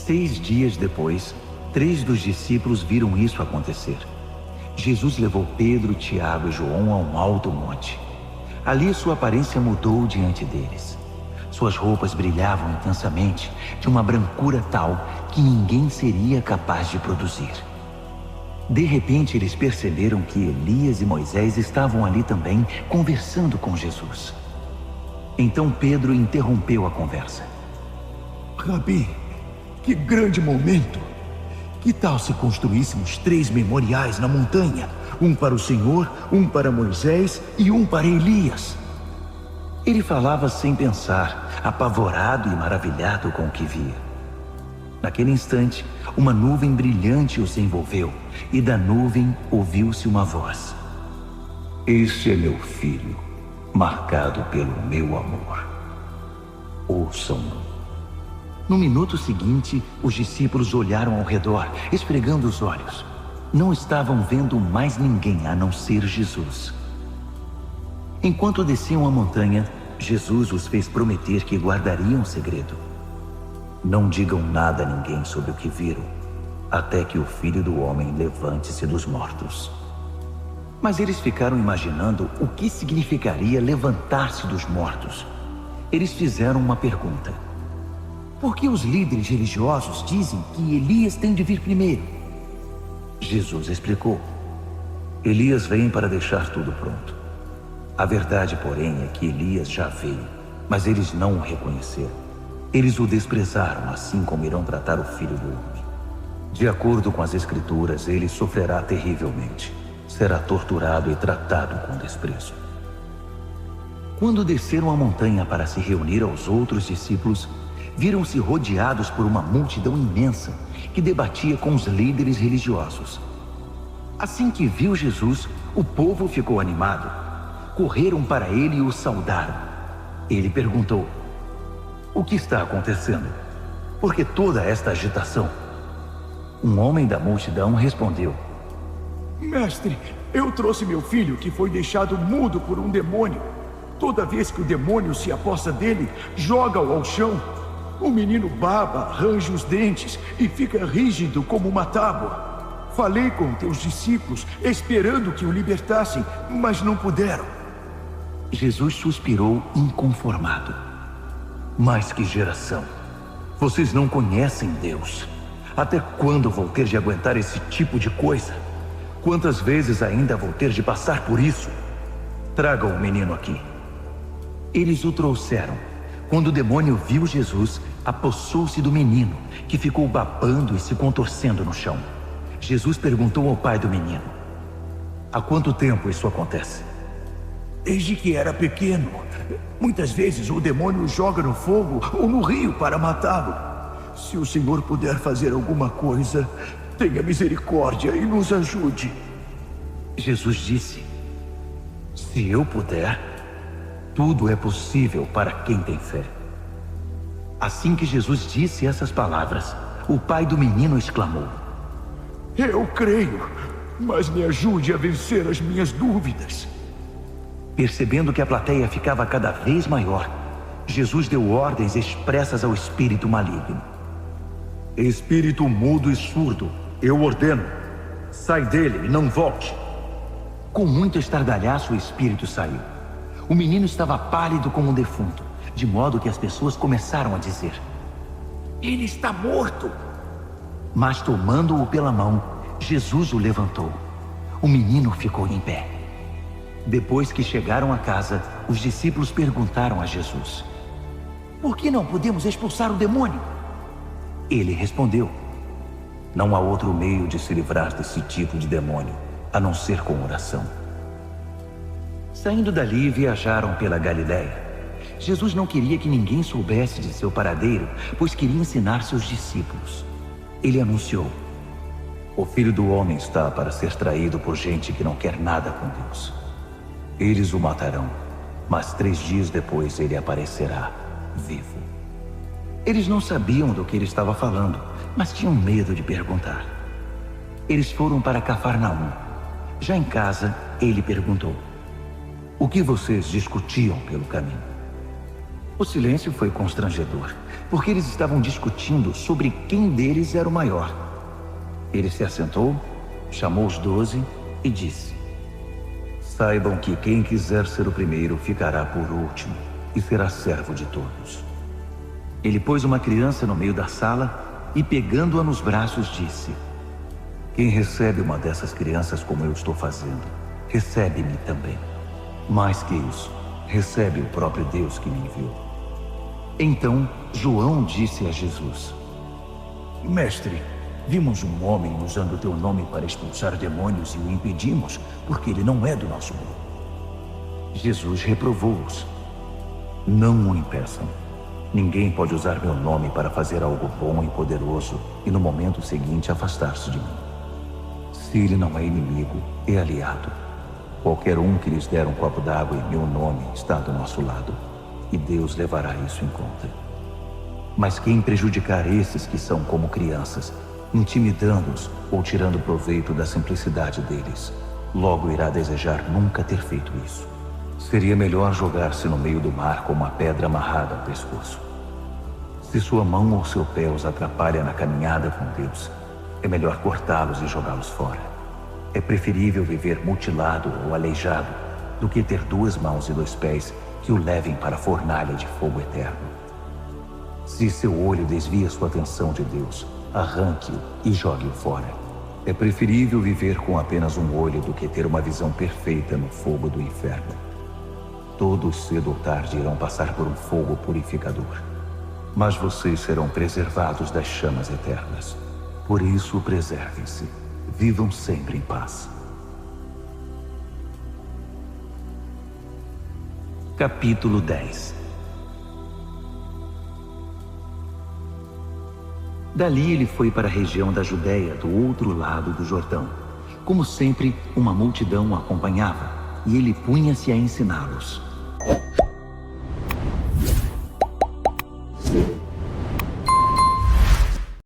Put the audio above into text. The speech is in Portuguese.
6 dias depois, 3 dos discípulos viram isso acontecer. Jesus levou Pedro, Tiago e João a um alto monte. Ali sua aparência mudou diante deles. Suas roupas brilhavam intensamente, de uma brancura tal que ninguém seria capaz de produzir. De repente, eles perceberam que Elias e Moisés estavam ali também, conversando com Jesus. Então Pedro interrompeu a conversa. Rabi, que grande momento! Que tal se construíssemos 3 memoriais na montanha? Um para o Senhor, um para Moisés e um para Elias. Ele falava sem pensar, apavorado e maravilhado com o que via. Naquele instante, uma nuvem brilhante os envolveu, e da nuvem ouviu-se uma voz. Este é meu filho, marcado pelo meu amor. Ouçam-no. No minuto seguinte, os discípulos olharam ao redor, esfregando os olhos. Não estavam vendo mais ninguém a não ser Jesus. Enquanto desciam a montanha, Jesus os fez prometer que guardariam o segredo. Não digam nada a ninguém sobre o que viram, até que o Filho do Homem levante-se dos mortos. Mas eles ficaram imaginando o que significaria levantar-se dos mortos. Eles fizeram uma pergunta. Por que os líderes religiosos dizem que Elias tem de vir primeiro? Jesus explicou. Elias vem para deixar tudo pronto. A verdade, porém, é que Elias já veio, mas eles não o reconheceram. Eles o desprezaram, assim como irão tratar o Filho do Homem. De acordo com as Escrituras, ele sofrerá terrivelmente. Será torturado e tratado com desprezo. Quando desceram a montanha para se reunir aos outros discípulos, viram-se rodeados por uma multidão imensa que debatia com os líderes religiosos. Assim que viu Jesus, o povo ficou animado. Correram para ele e o saudaram. Ele perguntou: o que está acontecendo? Por que toda esta agitação? Um homem da multidão respondeu: Mestre, eu trouxe meu filho que foi deixado mudo por um demônio. Toda vez que o demônio se aposta dele, joga-o ao chão. O menino baba, range os dentes e fica rígido como uma tábua. Falei com teus discípulos, esperando que o libertassem, mas não puderam. Jesus suspirou inconformado. Mas que geração! Vocês não conhecem Deus. Até quando vou ter de aguentar esse tipo de coisa? Quantas vezes ainda vou ter de passar por isso? Tragam o menino aqui. Eles o trouxeram. Quando o demônio viu Jesus, apossou-se do menino, que ficou babando e se contorcendo no chão. Jesus perguntou ao pai do menino: há quanto tempo isso acontece? Desde que era pequeno. Muitas vezes o demônio o joga no fogo ou no rio para matá-lo. Se o Senhor puder fazer alguma coisa, tenha misericórdia e nos ajude. Jesus disse: se eu puder, tudo é possível para quem tem fé. Assim que Jesus disse essas palavras, o pai do menino exclamou: eu creio, mas me ajude a vencer as minhas dúvidas. Percebendo que a plateia ficava cada vez maior, Jesus deu ordens expressas ao espírito maligno. Espírito mudo e surdo, eu ordeno, sai dele e não volte. Com muito estardalhaço, o espírito saiu. O menino estava pálido como um defunto, de modo que as pessoas começaram a dizer: ele está morto. Mas tomando-o pela mão, Jesus o levantou. O menino ficou em pé. Depois que chegaram a casa, os discípulos perguntaram a Jesus: por que não podemos expulsar o demônio? Ele respondeu: não há outro meio de se livrar desse tipo de demônio, a não ser com oração. Saindo dali, viajaram pela Galiléia. Jesus não queria que ninguém soubesse de seu paradeiro, pois queria ensinar seus discípulos. Ele anunciou: o Filho do Homem está para ser traído por gente que não quer nada com Deus. Eles o matarão, mas 3 dias depois ele aparecerá, vivo. Eles não sabiam do que ele estava falando, mas tinham medo de perguntar. Eles foram para Cafarnaum. Já em casa, ele perguntou: o que vocês discutiam pelo caminho? O silêncio foi constrangedor, porque eles estavam discutindo sobre quem deles era o maior. Ele se assentou, chamou os 12 e disse: Saibam que quem quiser ser o primeiro ficará por último e será servo de todos. Ele pôs uma criança no meio da sala e, pegando-a nos braços, disse: Quem recebe uma dessas crianças como eu estou fazendo, recebe-me também. Mais que isso, recebe o próprio Deus que me enviou. Então, João disse a Jesus: Mestre, vimos um homem usando teu nome para expulsar demônios e o impedimos, porque ele não é do nosso grupo. Jesus reprovou-os: Não o impeçam. Ninguém pode usar meu nome para fazer algo bom e poderoso e no momento seguinte afastar-se de mim. Se ele não é inimigo, é aliado. Qualquer um que lhes der um copo d'água em meu nome está do nosso lado, e Deus levará isso em conta. Mas quem prejudicar esses que são como crianças, intimidando-os ou tirando proveito da simplicidade deles, logo irá desejar nunca ter feito isso. Seria melhor jogar-se no meio do mar com uma pedra amarrada ao pescoço. Se sua mão ou seu pé os atrapalha na caminhada com Deus, é melhor cortá-los e jogá-los fora. É preferível viver mutilado ou aleijado do que ter 2 mãos e 2 pés que o levem para a fornalha de fogo eterno. Se seu olho desvia sua atenção de Deus, arranque-o e jogue-o fora. É preferível viver com apenas um olho do que ter uma visão perfeita no fogo do inferno. Todos cedo ou tarde irão passar por um fogo purificador, mas vocês serão preservados das chamas eternas. Por isso, preservem-se. Vivam sempre em paz. Capítulo 10. Dali ele foi para a região da Judéia, do outro lado do Jordão. Como sempre, uma multidão o acompanhava, e ele punha-se a ensiná-los.